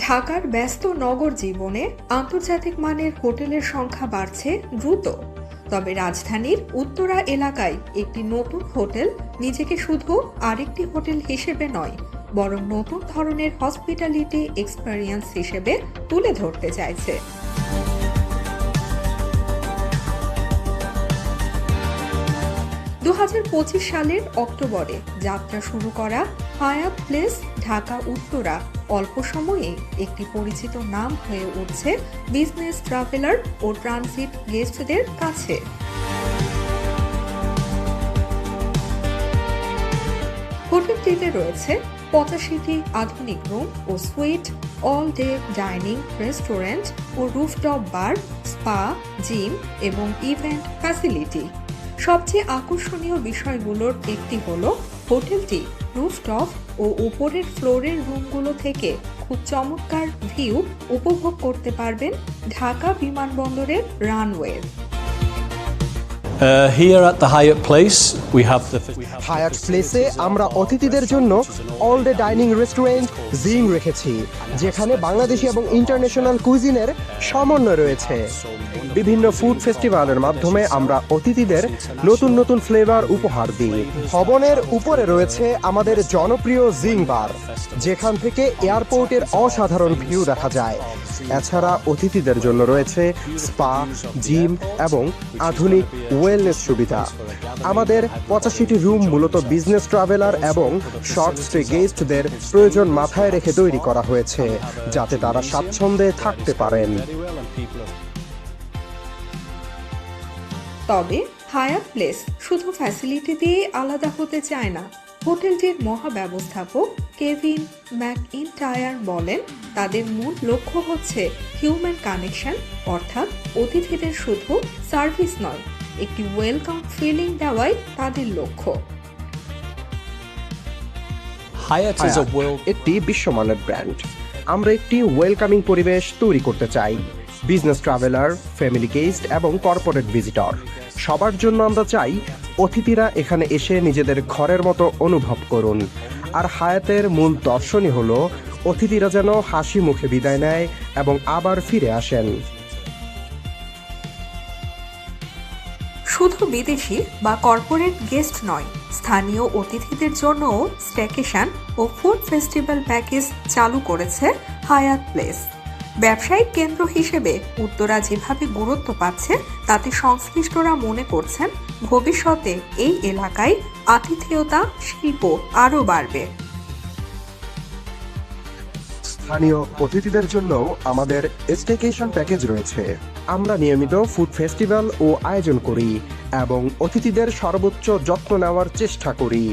ঢাকার ব্যস্ত নগর জীবনে আন্তর্জাতিক মানের হোটেলের সংখ্যা বাড়ছে দ্রুত। তবে রাজধানীর উত্তরা এলাকায় একটি নতুন হোটেল নিজেকে শুধু আরেকটি হোটেল হিসেবে নয়, বরং নতুন ধরনের হসপিটালিটি এক্সপেরিয়েন্স হিসেবে তুলে ধরতে চাইছে। 2025 সালের অক্টোবরে যাত্রা শুরু করা হায়াত প্লেস ঢাকা উত্তরা অল্প সময়ে একটি পরিচিত নাম হয়ে উঠছে বিজনেস ট্রাভেলার ও ট্রানজিট গেস্টদের কাছে। হোটেলটিতে রয়েছে 85টি আধুনিক রুম ও suite, all day dining, restaurant ও রুফটপ বার, স্পা, জিম এবং ইভেন্ট ফ্যাসিলিটি। সবচেয়ে আকর্ষণীয় বিষয়গুলোর একটি হলো হোটেলটি রুফটপ ও উপরের ফ্লোরের রুমগুলো থেকে খুব চমৎকার ভিউ উপভোগ করতে পারবেন ঢাকা বিমানবন্দরের runway. Here at the Hyatt Place, we have the হায়াত প্লেসে আমরা অতিথিদের জন্য অল ডে ডাইনিং রেস্টুরেন্ট জিং রেখেছি, যেখানে বাংলাদেশি এবং ইন্টারন্যাশনাল কুইজিনের সমন্বয় রয়েছে। বিভিন্ন ফুড ফেস্টিভ্যালের মাধ্যমে আমরা অতিথিদের নতুন নতুন ফ্লেভার উপহার দিই। ভবনের উপরে রয়েছে আমাদের জনপ্রিয় জিং বার, যেখান থেকে এয়ারপোর্টের অসাধারণ ভিউ দেখা যায়। এছাড়া অতিথিদের জন্য রয়েছে স্পা, জিম এবং আধুনিক ওয়েলনেস সুবিধা। আমাদের 85টি রুম মূলত বিজনেস ট্রাভেলার এবং শর্ট স্টে গেস্টদের প্রয়োজন মাথায় রেখে তৈরি করা হয়েছে, যাতে তারা স্বাচ্ছন্দ্যে থাকতে পারেন। তবে হায়াত প্লেস শুধু ফ্যাসিলিটি দিয়ে আলাদা হতে চায় না। হোটেলটির মহাব্যবস্থাপক কেভিন ম্যাকইনটায়ার বলেন, তাদের মূল লক্ষ্য হচ্ছে হিউম্যান কানেকশন, অর্থাৎ অতিথিদের শুধু সার্ভিস নয়, একটি ওয়েলকাম ফিলিং দেওয়াই তাদের লক্ষ্য। Hyatt is a world একটি বিশ্বমানের ব্র্যান্ড। আমরা একটি ওয়েলকামিং পরিবেশ তৈরি করতে চাই। বিজনেস ট্রাভেলার, ফ্যামিলি গেস্ট এবং কর্পোরেট ভিজিটর সবার জন্য আমরা চাই অতিথিরা এখানে এসে নিজেদের ঘরের মতো অনুভব করুন। আর হায়াতের মূল দর্শনই হলো অতিথিরা যেন হাসি মুখে বিদায় নেয় এবং আবার ফিরে আসেন। শুধু বিদেশি বা কর্পোরেট গেস্ট নয়, স্থানীয় অতিথিদের জন্যও স্ট্যাকেশন ও ফুড ফেস্টিভ্যাল প্যাকেজ চালু করেছে হায়াত প্লেস। ব্যবসায়িক কেন্দ্র হিসেবে উত্তরা যেভাবে গুরুত্ব পাচ্ছে, তাতে সংশ্লিষ্টরা মনে করছেন ভবিষ্যতে এই এলাকায় আতিথেয়তা শিল্প আরও বাড়বে। স্থানীয় অতিথিদের জন্য আমাদের স্টেকেশন প্যাকেজ রয়েছে। আমরা নিয়মিত ফুড ফেস্টিভ্যাল ও আয়োজন করি এবং অতিথিদের সর্বোচ্চ যত্ন নেওয়ার চেষ্টা করি।